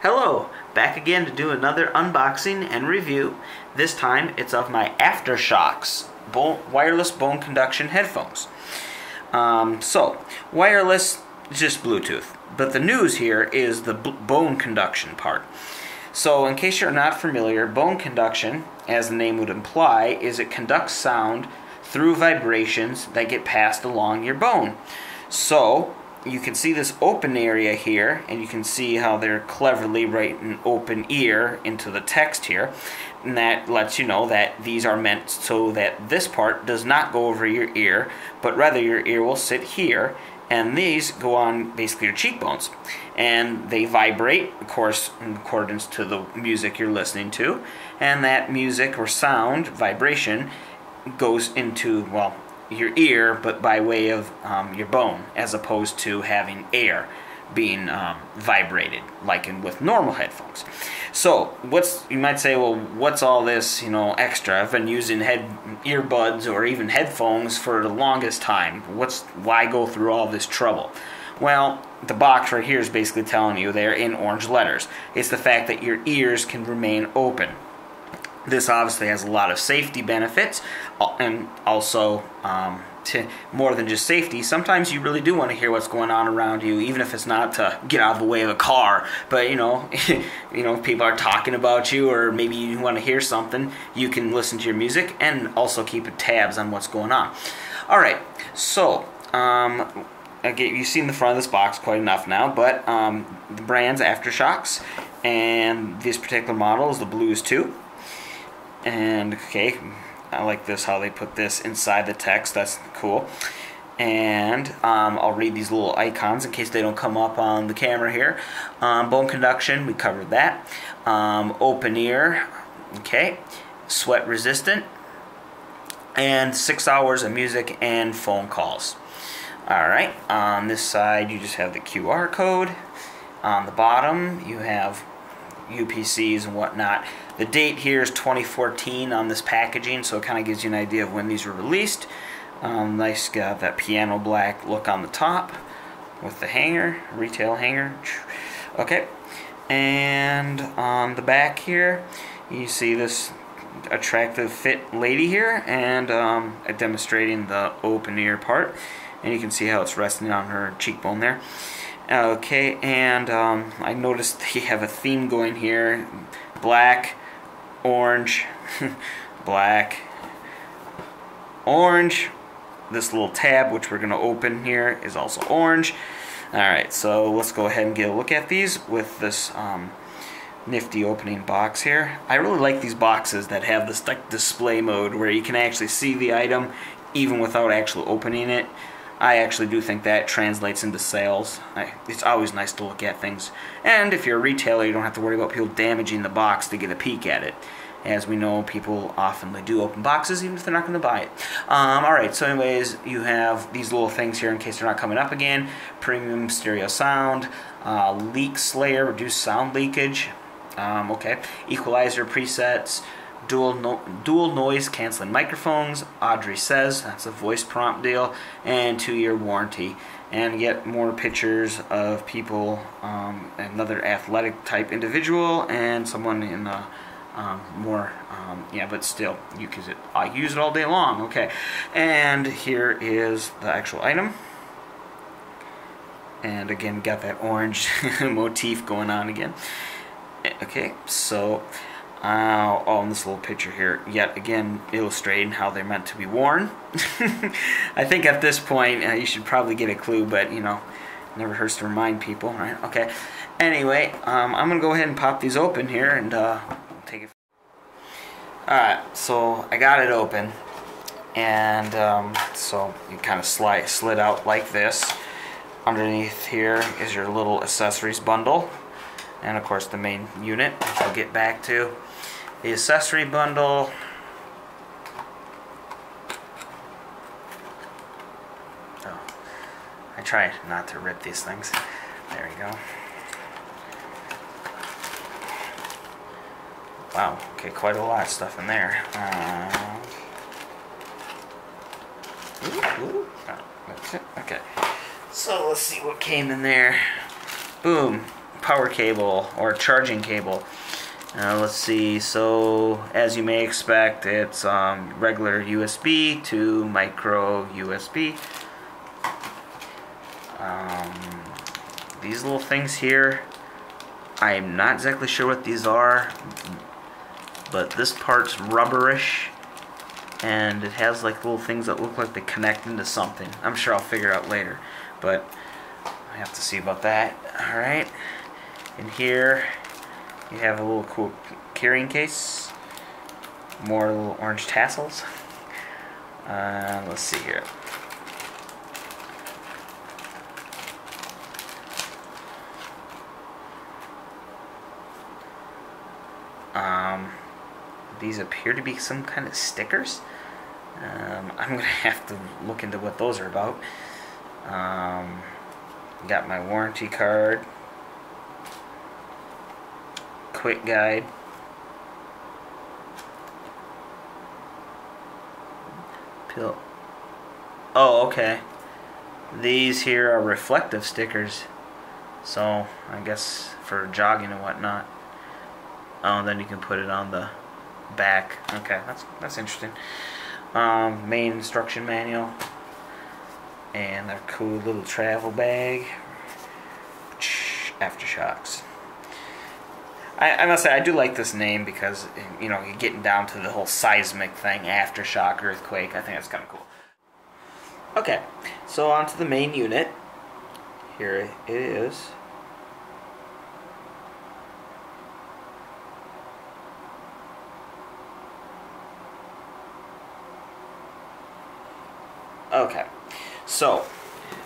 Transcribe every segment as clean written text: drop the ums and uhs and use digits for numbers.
Hello, back again to do another unboxing and review. This time it's of my AfterShokz wireless bone conduction headphones. Wireless, just Bluetooth. But the news here is the bone conduction part. So in case you're not familiar, bone conduction, as the name would imply, is it conducts sound through vibrations that get passed along your bone. So you can see this open area here, and you can see how they're cleverly writing open ear into the text here, and that lets you know that these are meant so that this part does not go over your ear, but rather your ear will sit here, and these go on basically your cheekbones, and they vibrate, of course, in accordance to the music you're listening to, and that music or sound vibration goes into, well, your ear, but by way of your bone, as opposed to having air being vibrated, like with normal headphones. So, you might say, well, what's all this, extra? I've been using earbuds or even headphones for the longest time. Why go through all this trouble? Well, the box right here is basically telling you they're in orange letters. It's the fact that your ears can remain open. This obviously has a lot of safety benefits, and also more than just safety. Sometimes you really do want to hear what's going on around you, even if it's not to get out of the way of a car. But if people are talking about you, or maybe you want to hear something, you can listen to your music and also keep tabs on what's going on. All right, so again, you've seen the front of this box quite enough now, but the brand's AfterShokz, and this particular model is the Bluez 2. And okay, I like this, how they put this inside the text. That's cool. And I'll read these little icons in case they don't come up on the camera here. Bone conduction, we covered that. Open ear, okay. Sweat resistant, and 6 hours of music and phone calls. Alright, on this side you just have the QR code. On the bottom you have UPCs and whatnot. The date here is 2014 on this packaging, so it kind of gives you an idea of when these were released. Nice, got that piano black look on the top with the hanger, retail hanger. Okay, and on the back here you see this attractive fit lady here, and demonstrating the open ear part, and you can see how it's resting on her cheekbone there. Okay, and I noticed they have a theme going here: black, orange, black, orange. This little tab, which we're going to open here, is also orange. Alright, so let's go ahead and get a look at these with this nifty opening box here. I really like these boxes that have this like display mode where you can actually see the item even without actually opening it. I actually do think that translates into sales. It's always nice to look at things. And if you're a retailer, you don't have to worry about people damaging the box to get a peek at it. As we know, people often do open boxes even if they're not going to buy it. Alright, so anyways, you have these little things here in case they're not coming up again. Premium stereo sound, leak slayer, reduced sound leakage. Okay, equalizer presets, dual noise canceling microphones, Audrey says, that's a voice prompt deal, and 2-year warranty. And yet more pictures of people, another athletic type individual, and someone in a but still, I use it all day long. Okay, and here is the actual item. And again, got that orange motif going on again. Okay, so on this little picture here, yet again illustrating how they're meant to be worn. I think at this point you should probably get a clue, but never hurts to remind people, right? Okay. Anyway, I'm gonna go ahead and pop these open here and take it. Alright, so I got it open, and so you kind of slid out like this. Underneath here is your little accessories bundle, and of course the main unit, which I'll get back to. The accessory bundle. Oh, I try not to rip these things. There we go. Wow, okay, quite a lot of stuff in there. That's it. Okay, so let's see what came in there. Boom. power cable or charging cable. Let's see, so as you may expect, it's regular USB to micro USB. These little things here, I am not exactly sure what these are, but this part's rubberish, and it has like little things that look like they connect into something. I'm sure I'll figure out later, but I have to see about that. Alright, and here you have a little cool carrying case, more little orange tassels. Let's see here. These appear to be some kind of stickers. I'm going to have to look into what those are about. Got my warranty card, quick guide, pill. Oh, okay. These here are reflective stickers, so I guess for jogging and whatnot. Oh, then you can put it on the back. Okay, that's interesting. Main instruction manual and their cool little travel bag. AfterShokz. I must say I do like this name because, you know, you're getting down to the whole seismic thing, aftershock, earthquake. I think that's kind of cool. Okay, so on to the main unit. Here it is. Okay, so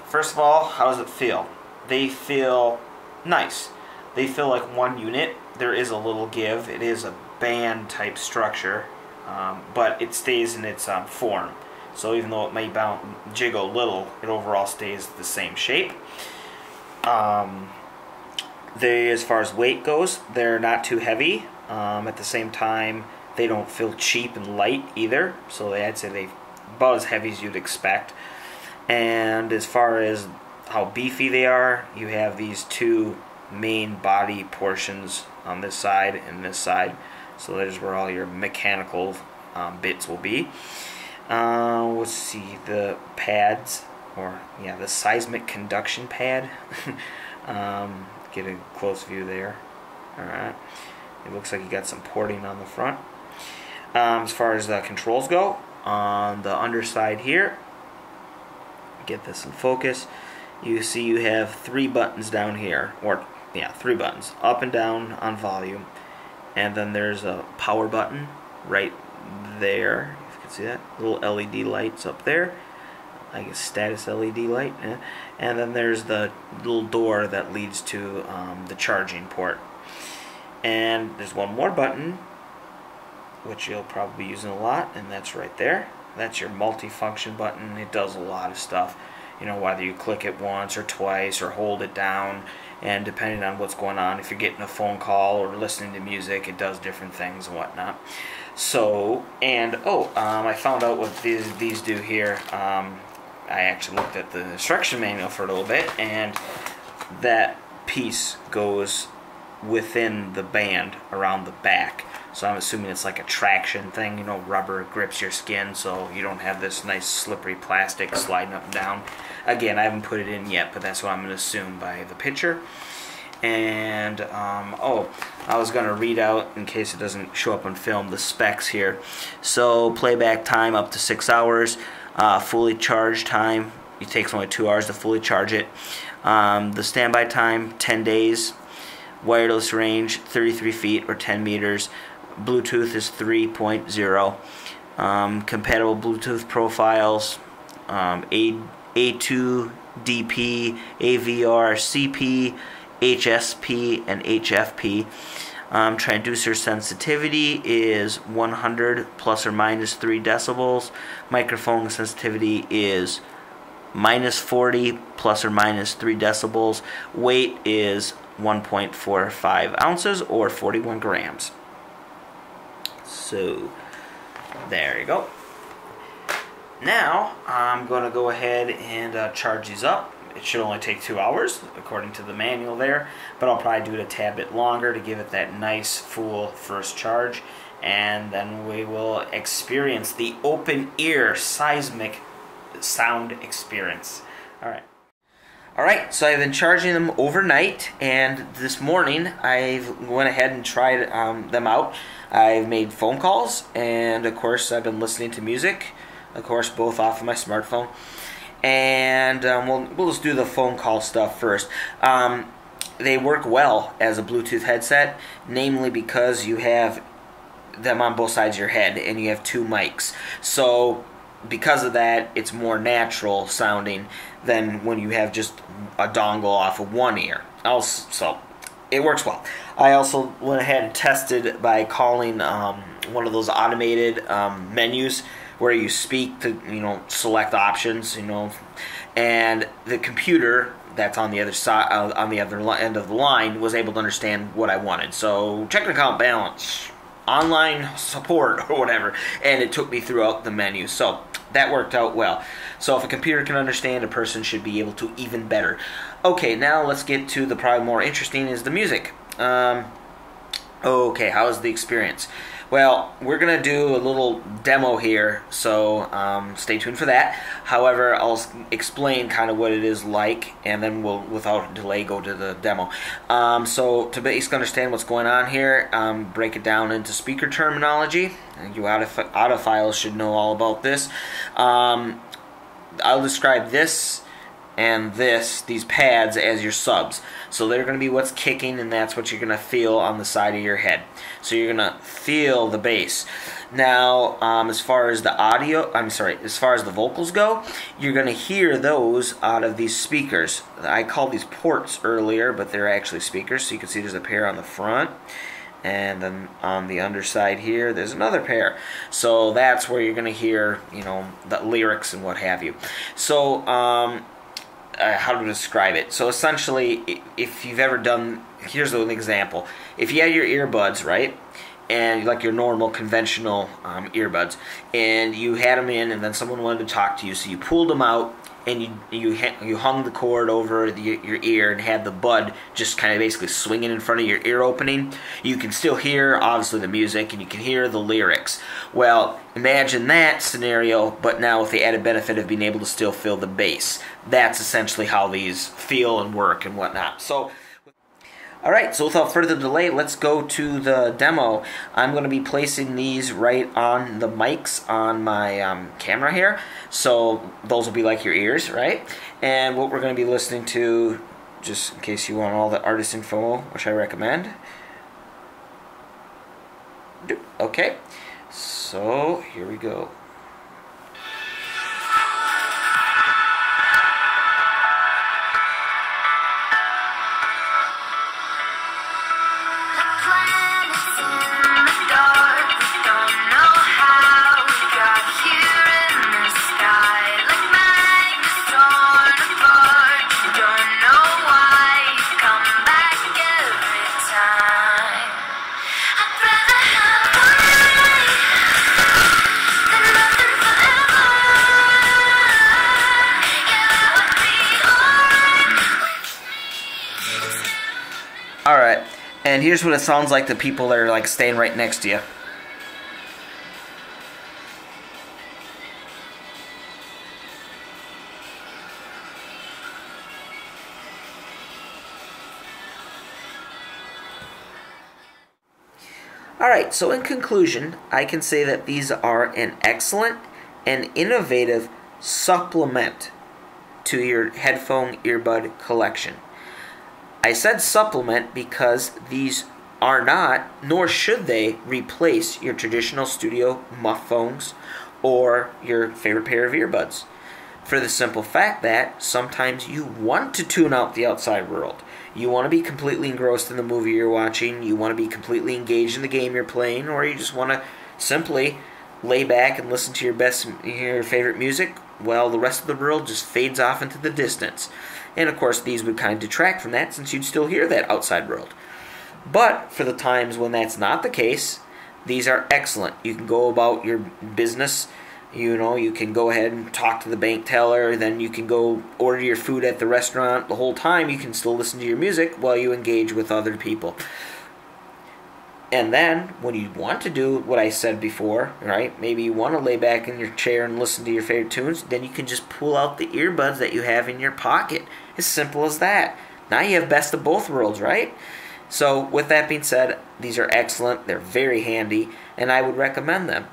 first of all, how does it feel? They feel nice. They feel like one unit. There is a little give. It is a band type structure, but it stays in its form. So even though it may jiggle a little, it overall stays the same shape. They, as far as weight goes, they're not too heavy. At the same time, they don't feel cheap and light either. So I'd say they're about as heavy as you'd expect. And as far as how beefy they are, you have these two main body portions on this side and this side. So there's where all your mechanical bits will be. Let's see, the pads, or yeah, the seismic conduction pad. Get a close view there. Alright, it looks like you got some porting on the front. As far as the controls go, on the underside here, get this in focus, you see you have 3 buttons down here, or yeah, 3 buttons, up and down on volume, and then there's a power button right there. If you can see that, little LED lights up there, I guess status LED light, and then there's the little door that leads to the charging port. And there's one more button, which you'll probably be using a lot, and that's right there. That's your multi-function button. It does a lot of stuff, you know, whether you click it once or twice or hold it down, and depending on what's going on, if you're getting a phone call or listening to music, it does different things and whatnot. So, and I found out what these do here. I actually looked at the instruction manual for a little bit, and that piece goes within the band around the back. So I'm assuming it's like a traction thing, you know, rubber grips your skin so you don't have this nice slippery plastic sliding up and down. Again, I haven't put it in yet, but that's what I'm going to assume by the picture. And, I was going to read out, in case it doesn't show up on film, the specs here. So, playback time up to 6 hours. Fully charged time, it takes only 2 hours to fully charge it. The standby time, 10 days. Wireless range, 33 feet or 10 meters. Bluetooth is 3.0. Compatible Bluetooth profiles, A2, DP, AVR, CP, HSP, and HFP. Transducer sensitivity is 100 plus or minus 3 decibels. Microphone sensitivity is minus 40 plus or minus 3 decibels. Weight is 1.45 ounces or 41 grams. So there you go. Now I'm going to go ahead and charge these up it should only take 2 hours, according to the manual there, but I'll probably do it a tad bit longer to give it that nice, full first charge, and then we will experience the open ear seismic sound experience. Alright, so I've been charging them overnight, and this morning I went ahead and tried them out. I've made phone calls, and of course I've been listening to music, of course both off of my smartphone. And we'll just do the phone call stuff first. They work well as a Bluetooth headset, namely because you have them on both sides of your head, and you have 2 mics. So because of that, it's more natural sounding than when you have just a dongle off of one ear. So it works well. I also went ahead and tested by calling one of those automated menus where you speak to select options, and the computer that's on the other side, on the other end of the line, was able to understand what I wanted. So check account balance, online support, or whatever, and it took me throughout the menu. So that worked out well. So if a computer can understand, a person should be able to even better. Okay, now let's get to the probably more interesting is the music. Okay, how is the experience? Well, we're going to do a little demo here, so stay tuned for that. However, I'll explain kind of what it is like, and then we'll, without delay, go to the demo. So to basically understand what's going on here, break it down into speaker terminology. You audiophiles should know all about this. I'll describe this and these pads as your subs. So they're going to be what's kicking, and that's what you're going to feel on the side of your head. So you're going to feel the bass. Now, as far as the as far as the vocals go, you're going to hear those out of these speakers. I called these ports earlier, but they're actually speakers. So you can see there's a pair on the front, and then on the underside here, there's another pair. So that's where you're going to hear, the lyrics and what have you. So, how to describe it. So essentially, if you've ever done, here's an example. If you had your earbuds, right, and like your normal conventional earbuds, and you had them in, and then someone wanted to talk to you, so you pulled them out, and you hung the cord over your ear and had the bud just kind of basically swinging in front of your ear opening, you can still hear, obviously, the music, and you can hear the lyrics. Well, imagine that scenario, but now with the added benefit of being able to still feel the bass. That's essentially how these feel and work and whatnot. So, alright, so without further delay, let's go to the demo. I'm going to be placing these right on the mics on my camera here. So those will be like your ears, right? And what we're going to be listening to, just in case you want all the artist info, which I recommend. Okay, so here we go. Alright, and here's what it sounds like to people that are like staying right next to you. Alright, so in conclusion, I can say that these are an excellent and innovative supplement to your headphone earbud collection. I said supplement because these are not, nor should they, replace your traditional studio muff phones or your favorite pair of earbuds. For the simple fact that sometimes you want to tune out the outside world. You want to be completely engrossed in the movie you're watching, you want to be completely engaged in the game you're playing, or you just want to simply lay back and listen to your favorite music while the rest of the world just fades off into the distance. And of course these would kind of detract from that since you'd still hear that outside world. But for the times when that's not the case, these are excellent. You can go about your business You know, you can go ahead and talk to the bank teller, then you can go order your food at the restaurant. The whole time you can still listen to your music while you engage with other people. And then, when you want to do what I said before, right, maybe you want to lay back in your chair and listen to your favorite tunes, then you can just pull out the earbuds that you have in your pocket. As simple as that. Now you have best of both worlds, right? So, with that being said, these are excellent, they're very handy, and I would recommend them.